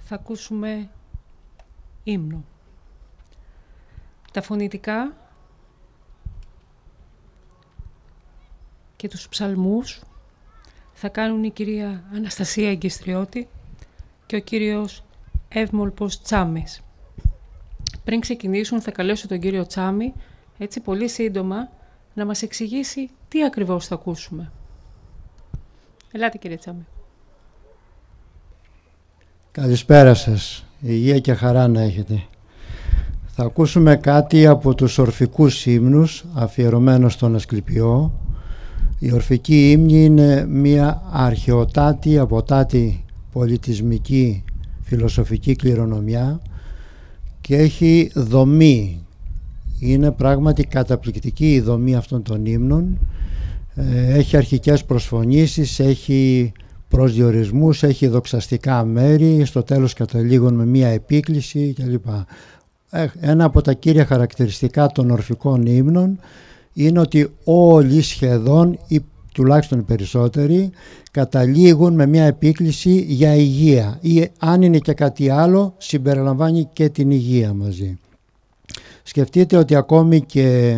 θα ακούσουμε ύμνο. Τα φωνητικά και τους ψαλμούς θα κάνουν η κυρία Αναστασία Εγκιστριώτη και ο κύριος Εύμολπος Τσάμης. Πριν ξεκινήσουν θα καλέσω τον κύριο Τσάμη, έτσι πολύ σύντομα, να μας εξηγήσει τι ακριβώς θα ακούσουμε. Ελάτε κύριε Τσάμη. Καλησπέρα σας. Υγεία και χαρά να έχετε. Θα ακούσουμε κάτι από τους ορφικούς ύμνους, αφιερωμένο στον Ασκληπιό. Η ορφική ύμνη είναι μια αρχαιοτάτη, αποτάτη πολιτισμική φιλοσοφική κληρονομιά και έχει δομή. Είναι πράγματι καταπληκτική η δομή αυτών των ύμνων. Έχει αρχικές προσφωνήσεις, έχει προσδιορισμούς, έχει δοξαστικά μέρη, στο τέλος καταλήγουν με μία επίκληση κλπ. Ένα από τα κύρια χαρακτηριστικά των ορφικών ύμνων είναι ότι όλοι σχεδόν, ή τουλάχιστον οι περισσότεροι, καταλήγουν με μία επίκληση για υγεία ή αν είναι και κάτι άλλο συμπεριλαμβάνει και την υγεία μαζί. Σκεφτείτε ότι ακόμη και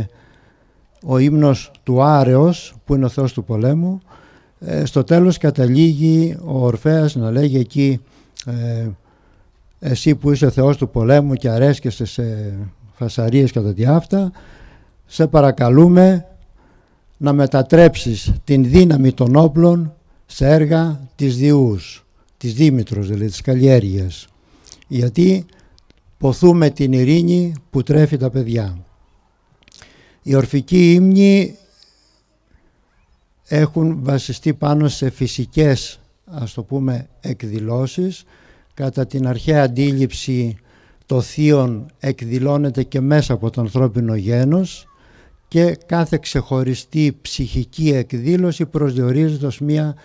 ο ύμνος του Άρεος, που είναι ο Θεός του πολέμου, στο τέλος καταλήγει ο Ορφέας να λέγει εκεί εσύ που είσαι ο Θεός του πολέμου και αρέσκεσαι σε φασαρίες κατά τη αυτά, σε παρακαλούμε να μετατρέψεις την δύναμη των όπλων σε έργα της Διούς, της Δήμητρος, δηλαδή της καλλιέργειας, γιατί ποθούμε την ειρήνη που τρέφει τα παιδιά. Οι ορφικοί ύμνοι έχουν βασιστεί πάνω σε φυσικές, ας το πούμε, εκδηλώσεις. Κατά την αρχαία αντίληψη το θείον εκδηλώνεται και μέσα από το ανθρώπινο γένος και κάθε ξεχωριστή ψυχική εκδήλωση προσδιορίζεται ως μια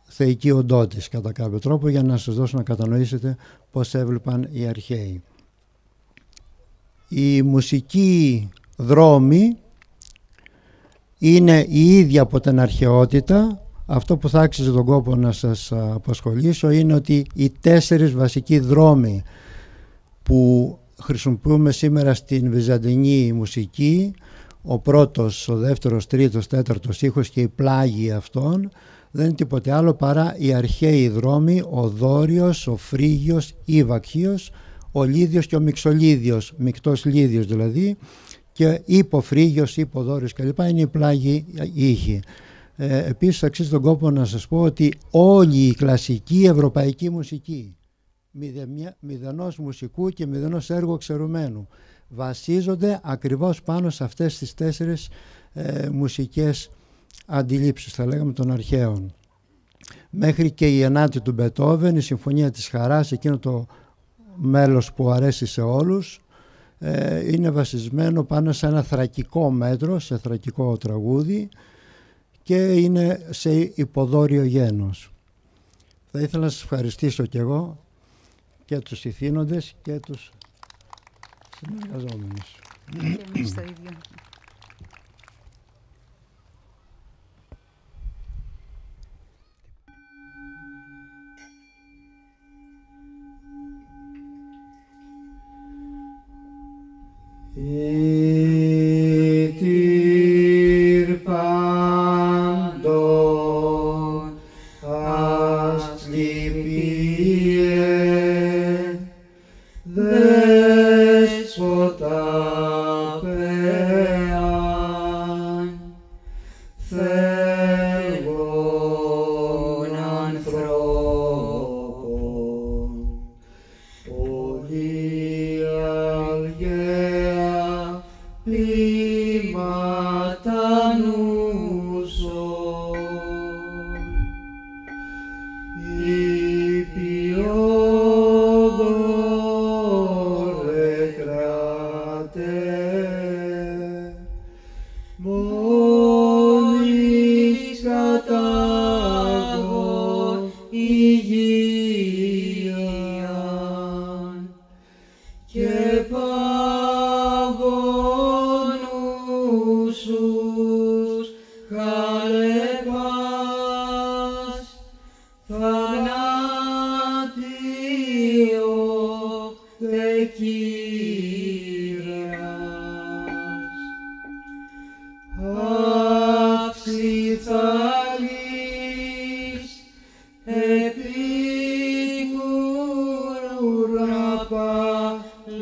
θεϊκή οντότης κατά κάποιο τρόπο, για να σας δώσω να κατανοήσετε πώς έβλεπαν οι αρχαίοι. Η μουσική δρόμη είναι η ίδια από την αρχαιότητα. Αυτό που θα άξιζε τον κόπο να σας απασχολήσω είναι ότι οι 4 βασικοί δρόμοι που χρησιμοποιούμε σήμερα στην βυζαντινή μουσική, ο πρώτος, ο δεύτερος, τρίτος, τέταρτος ήχος και οι πλάγοι αυτών, δεν είναι τίποτε άλλο παρά οι αρχαίοι δρόμοι, ο δόριος, ο φρίγιος, ύβακχιος, ο λίδιος και ο μιξολίδιος, μεικτός λίδιος δηλαδή, και υποφρίγιος, υποδόριος κλπ. Είναι οι πλάγοι ήχοι. Επίσης αξίζει τον κόπο να σας πω ότι όλη η κλασική ευρωπαϊκή μουσική, μηδενός μουσικού και μηδενός έργου εξαιρουμένου, βασίζονται ακριβώς πάνω σε αυτές τις 4 μουσικές αντιλήψεις, θα λέγαμε, των αρχαίων. Μέχρι και η 9η του Μπετόβεν, η Συμφωνία της Χαράς, εκείνο το μέλος που αρέσει σε όλους, είναι βασισμένο πάνω σε ένα θρακικό μέτρο, σε θρακικό τραγούδι, και είναι σε υποδόριο γένος. Θα ήθελα να σας ευχαριστήσω και εγώ και τους ηθήνοντες και τους συνεργαζόμενους. Και εμείς τα ίδια. Ήτηρ πάντων ασκληπιέ, δέσποτα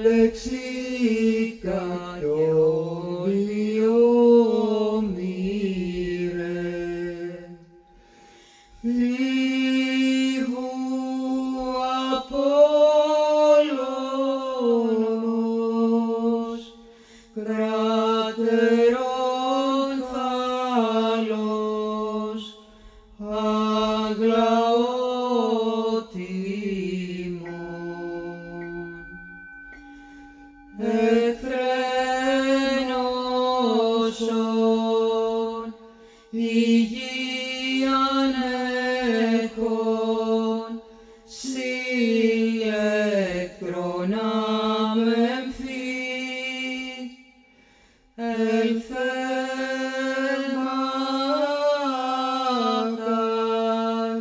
λεξίκα κι ολιομήρε. Φίβου Απόλλωνος, κράτερον θάλος, αγλαότιμον. Εκφρένωσον υγείαν έχων, σύλλεκτρον αμεμφή, ελθεν μακάρ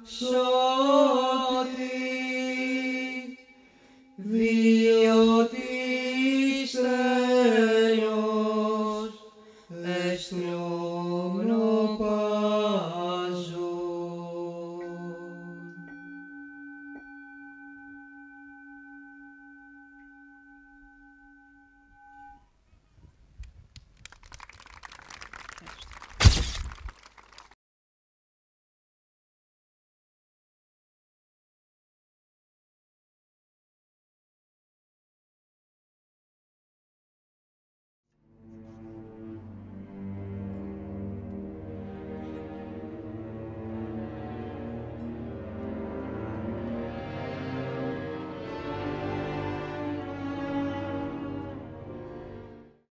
σώτη,